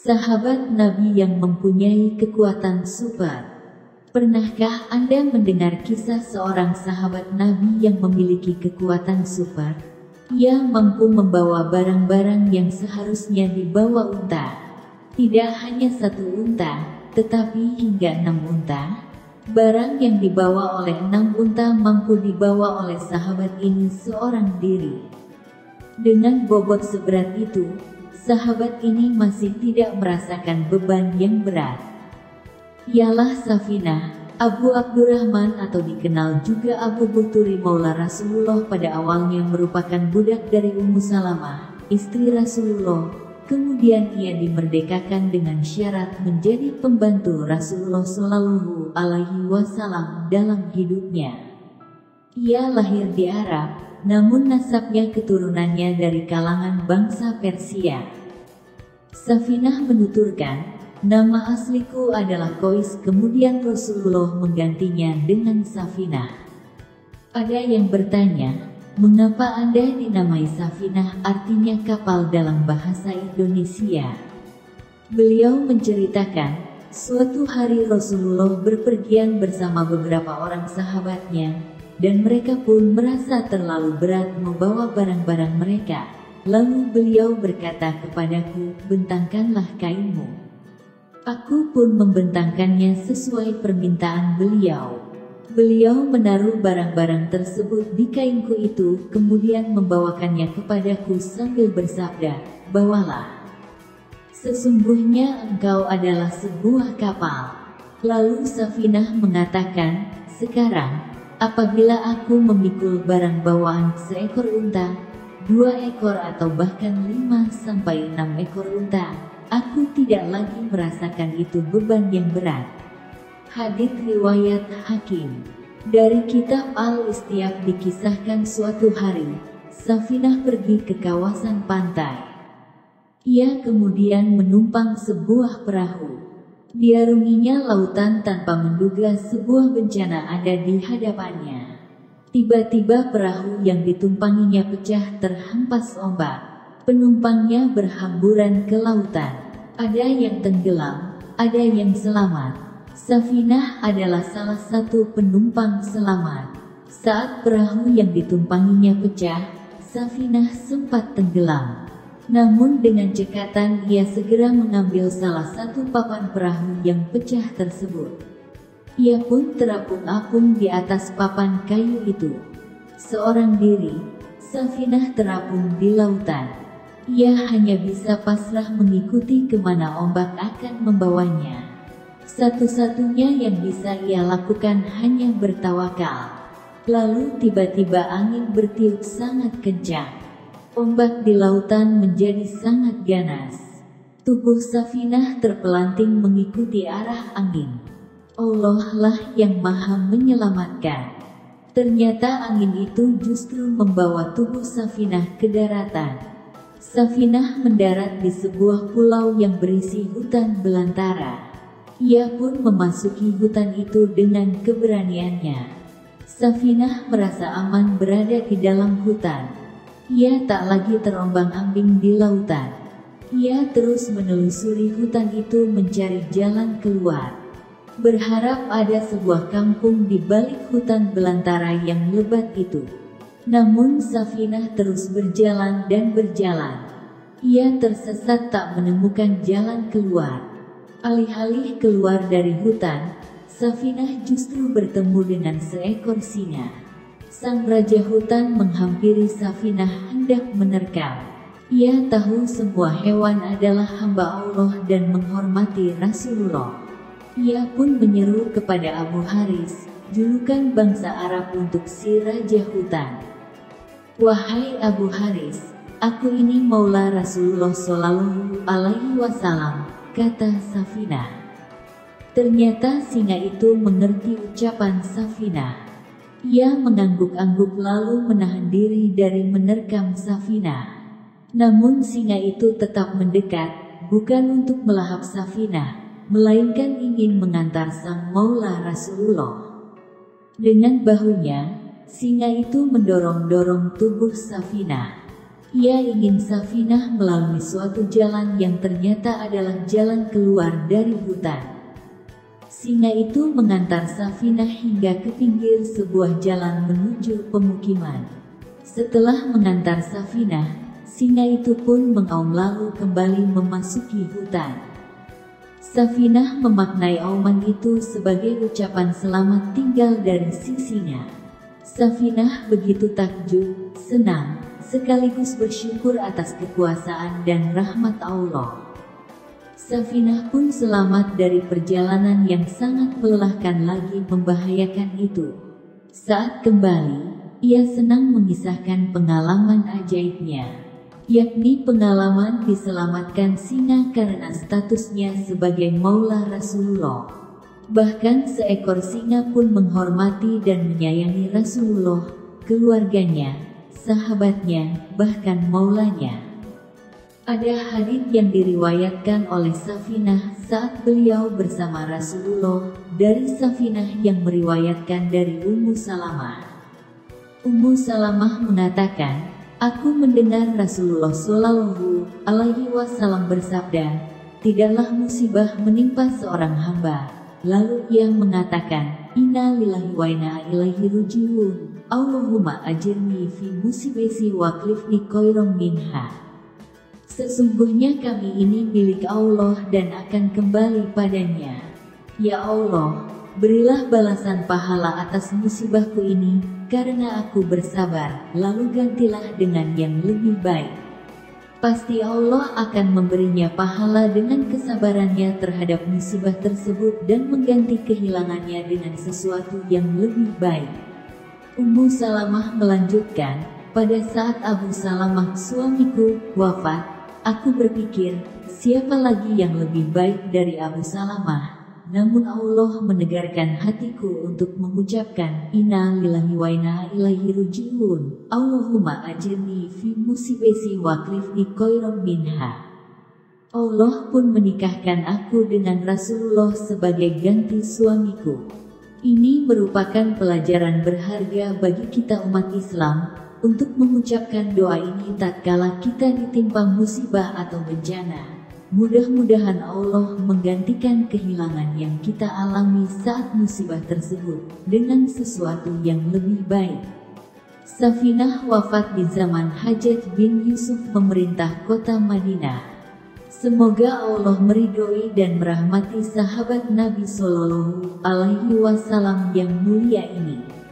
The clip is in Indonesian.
Sahabat Nabi yang mempunyai kekuatan super. Pernahkah Anda mendengar kisah seorang sahabat Nabi yang memiliki kekuatan super? Ia mampu membawa barang-barang yang seharusnya dibawa unta. Tidak hanya 1 unta, tetapi hingga 6 unta. Barang yang dibawa oleh 6 unta mampu dibawa oleh sahabat ini seorang diri. Dengan bobot seberat itu, sahabat ini masih tidak merasakan beban yang berat. Ialah Safinah, Abu Abdurrahman atau dikenal juga Abu Buhturi Maula Rasulullah, pada awalnya merupakan budak dari Ummu Salamah, istri Rasulullah. Kemudian ia dimerdekakan dengan syarat menjadi pembantu Rasulullah Shallallahu Alaihi Wasallam dalam hidupnya. Ia lahir di Arab, namun nasabnya keturunannya dari kalangan bangsa Persia. Safinah menuturkan, nama asliku adalah Qais, kemudian Rasulullah menggantinya dengan Safinah. Ada yang bertanya, mengapa Anda dinamai Safinah, artinya kapal dalam bahasa Indonesia? Beliau menceritakan, suatu hari Rasulullah berpergian bersama beberapa orang sahabatnya, dan mereka pun merasa terlalu berat membawa barang-barang mereka. Lalu beliau berkata kepadaku, bentangkanlah kainmu. Aku pun membentangkannya sesuai permintaan beliau. Beliau menaruh barang-barang tersebut di kainku itu, kemudian membawakannya kepadaku sambil bersabda, bawalah. Sesungguhnya engkau adalah sebuah kapal. Lalu Safinah mengatakan, sekarang, apabila aku memikul barang bawaan seekor unta, 2 ekor atau bahkan 5-6 ekor unta, aku tidak lagi merasakan itu beban yang berat. Hadits riwayat Hakim. Dari kitab Al-Istiab dikisahkan suatu hari, Safinah pergi ke kawasan pantai. Ia kemudian menumpang sebuah perahu. Diarunginya lautan tanpa menduga sebuah bencana ada di hadapannya. Tiba-tiba perahu yang ditumpanginya pecah terhempas ombak. Penumpangnya berhamburan ke lautan. Ada yang tenggelam, ada yang selamat. Safinah adalah salah satu penumpang selamat. Saat perahu yang ditumpanginya pecah, Safinah sempat tenggelam. Namun dengan cekatan ia segera mengambil salah satu papan perahu yang pecah tersebut. Ia pun terapung-apung di atas papan kayu itu. Seorang diri, Safinah terapung di lautan. Ia hanya bisa pasrah mengikuti kemana ombak akan membawanya. Satu-satunya yang bisa ia lakukan hanya bertawakal. Lalu tiba-tiba angin bertiup sangat kencang. Ombak di lautan menjadi sangat ganas. Tubuh Safinah terpelanting mengikuti arah angin. Allah lah yang maha menyelamatkan. Ternyata angin itu justru membawa tubuh Safinah ke daratan. Safinah mendarat di sebuah pulau yang berisi hutan belantara. Ia pun memasuki hutan itu dengan keberaniannya. Safinah merasa aman berada di dalam hutan. Ia tak lagi terombang-ambing di lautan. Ia terus menelusuri hutan itu mencari jalan keluar. Berharap ada sebuah kampung di balik hutan belantara yang lebat itu. Namun Safinah terus berjalan dan berjalan. Ia tersesat tak menemukan jalan keluar. Alih-alih keluar dari hutan, Safinah justru bertemu dengan seekor singa. Sang raja hutan menghampiri Safinah hendak menerkam. Ia tahu semua hewan adalah hamba Allah dan menghormati Rasulullah. Ia pun menyeru kepada Abu Haris, julukan bangsa Arab untuk si raja hutan. Wahai Abu Haris, aku ini Maula Rasulullah Shallallahu Alaihi Wasallam, kata Safinah. Ternyata singa itu mengerti ucapan Safinah. Ia mengangguk-angguk lalu menahan diri dari menerkam Safinah. Namun singa itu tetap mendekat, bukan untuk melahap Safinah, melainkan ingin mengantar sang Maula Rasulullah. Dengan bahunya, singa itu mendorong-dorong tubuh Safinah. Ia ingin Safinah melalui suatu jalan yang ternyata adalah jalan keluar dari hutan. Singa itu mengantar Safinah hingga ke pinggir sebuah jalan menuju pemukiman. Setelah mengantar Safinah, singa itu pun mengaum lalu kembali memasuki hutan. Safinah memaknai auman itu sebagai ucapan selamat tinggal dari si singa. Safinah begitu takjub, senang, sekaligus bersyukur atas kekuasaan dan rahmat Allah. Safinah pun selamat dari perjalanan yang sangat melelahkan lagi membahayakan itu. Saat kembali, ia senang mengisahkan pengalaman ajaibnya, yakni pengalaman diselamatkan singa karena statusnya sebagai Maula Rasulullah. Bahkan seekor singa pun menghormati dan menyayangi Rasulullah, keluarganya, sahabatnya, bahkan maulanya. Ada hadits yang diriwayatkan oleh Safinah saat beliau bersama Rasulullah, dari Safinah yang meriwayatkan dari Ummu Salamah. Ummu Salamah mengatakan, aku mendengar Rasulullah Shallallahu Alaihi Wasallam bersabda, tidaklah musibah menimpa seorang hamba, lalu ia mengatakan, Inna lillahi wa inna ilaihi raji'un, Allahumma ajirni fi musibati wa akhlifni khairan minha. Sesungguhnya kami ini milik Allah dan akan kembali padanya. Ya Allah, berilah balasan pahala atas musibahku ini, karena aku bersabar, lalu gantilah dengan yang lebih baik. Pasti Allah akan memberinya pahala dengan kesabarannya terhadap musibah tersebut dan mengganti kehilangannya dengan sesuatu yang lebih baik. Ummu Salamah melanjutkan, pada saat Abu Salamah suamiku wafat, aku berpikir, siapa lagi yang lebih baik dari Abu Salamah? Namun Allah menegarkan hatiku untuk mengucapkan, Inna lillahi wa inna ilaihi raji'un, Allahumma ajirni fi musibati wa akhlifni khairan minha. Allah pun menikahkan aku dengan Rasulullah sebagai ganti suamiku. Ini merupakan pelajaran berharga bagi kita umat Islam, untuk mengucapkan doa ini tatkala kita ditimpa musibah atau bencana. Mudah-mudahan Allah menggantikan kehilangan yang kita alami saat musibah tersebut dengan sesuatu yang lebih baik. Safinah wafat di zaman Hajjaj bin Yusuf memerintah kota Madinah. Semoga Allah meridhoi dan merahmati sahabat Nabi Shallallahu Alaihi Wasallam yang mulia ini.